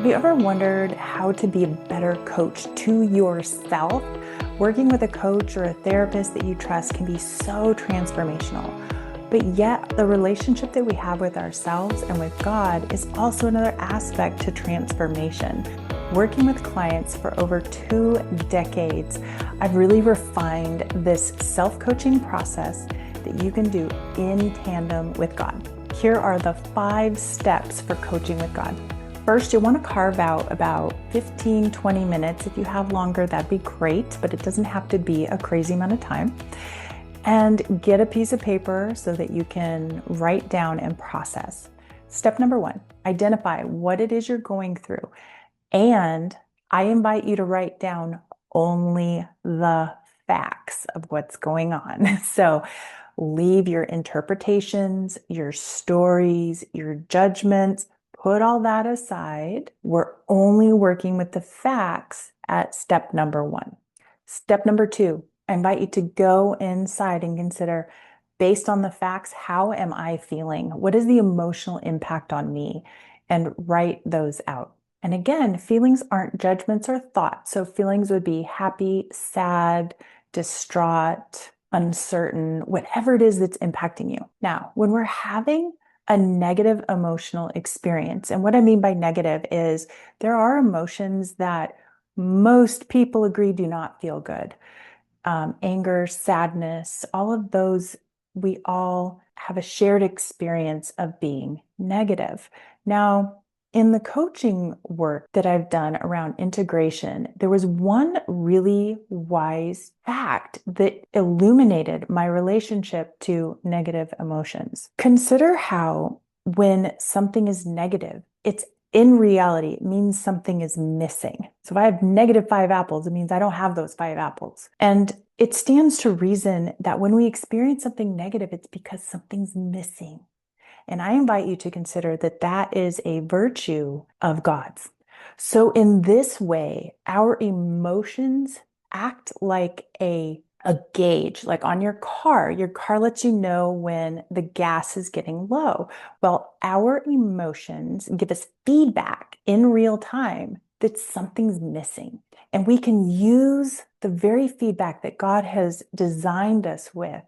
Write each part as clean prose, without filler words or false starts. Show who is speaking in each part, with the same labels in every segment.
Speaker 1: Have you ever wondered how to be a better coach to yourself? Working with a coach or a therapist that you trust can be so transformational. But yet, the relationship that we have with ourselves and with God is also another aspect to transformation. Working with clients for over 2 decades, I've really refined this self-coaching process that you can do in tandem with God. Here are the 5 steps for coaching with God. First, you'll want to carve out about 15-20 minutes. If you have longer, that'd be great, but it doesn't have to be a crazy amount of time. And get a piece of paper so that you can write down and process. Step number 1, identify what it is you're going through. And I invite you to write down only the facts of what's going on. So leave your interpretations, your stories, your judgments, put all that aside. We're only working with the facts at step number 1. Step number 2, I invite you to go inside and consider, based on the facts, how am I feeling? What is the emotional impact on me? And write those out. And again, feelings aren't judgments or thoughts. So feelings would be happy, sad, distraught, uncertain, whatever it is that's impacting you. Now, when we're having a negative emotional experience, and what I mean by negative is there are emotions that most people agree do not feel good. Anger, sadness, all of those, we all have a shared experience of being negative. Now, in the coaching work that I've done around integration, there was one really wise fact that illuminated my relationship to negative emotions. Consider how when something is negative, it's in reality, it means something is missing. So if I have negative 5 apples, it means I don't have those 5 apples. And it stands to reason that when we experience something negative, it's because something's missing. And I invite you to consider that that is a virtue of God's. So in this way, our emotions act like a gauge, like on your car. Your car lets you know when the gas is getting low. Well, our emotions give us feedback in real time that something's missing. And we can use the very feedback that God has designed us with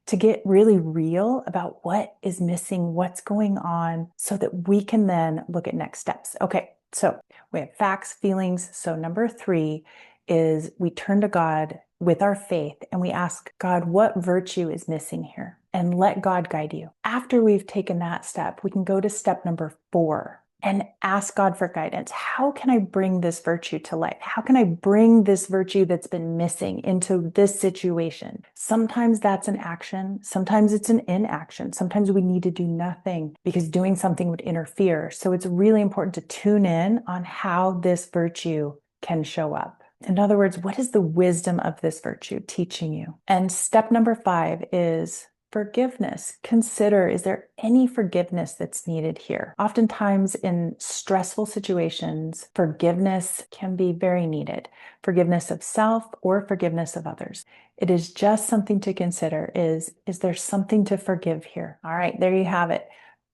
Speaker 1: to get really real about what is missing, what's going on, so that we can then look at next steps. Okay, so we have facts, feelings. So number 3 is we turn to God with our faith and we ask God, what virtue is missing here? And let God guide you. After we've taken that step, we can go to step number 4 and ask God for guidance. How can I bring this virtue to life? How can I bring this virtue that's been missing into this situation? Sometimes that's an action. Sometimes it's an inaction. Sometimes we need to do nothing because doing something would interfere. So it's really important to tune in on how this virtue can show up. In other words, what is the wisdom of this virtue teaching you? And step number 5 is forgiveness. Consider, is there any forgiveness that's needed here? Oftentimes in stressful situations, forgiveness can be very needed. Forgiveness of self or forgiveness of others. It is just something to consider. Is there something to forgive here? All right, there you have it.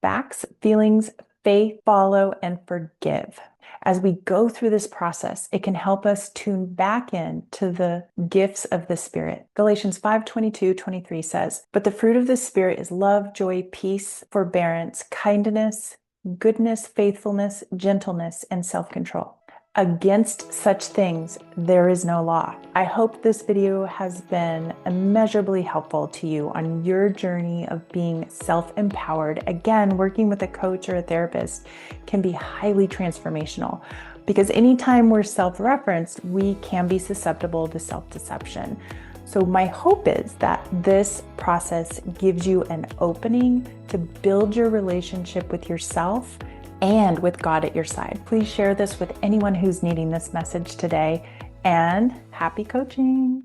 Speaker 1: Facts, feelings, faith, follow, and forgive. As we go through this process, it can help us tune back in to the gifts of the Spirit. Galatians 5:22-23 says, "But the fruit of the Spirit is love, joy, peace, forbearance, kindness, goodness, faithfulness, gentleness, and self-control. Against such things, there is no law." I hope this video has been immeasurably helpful to you on your journey of being self-empowered. Again, working with a coach or a therapist can be highly transformational because anytime we're self-referenced, we can be susceptible to self-deception. So my hope is that this process gives you an opening to build your relationship with yourself and with God at your side. Please share this with anyone who's needing this message today, and happy coaching.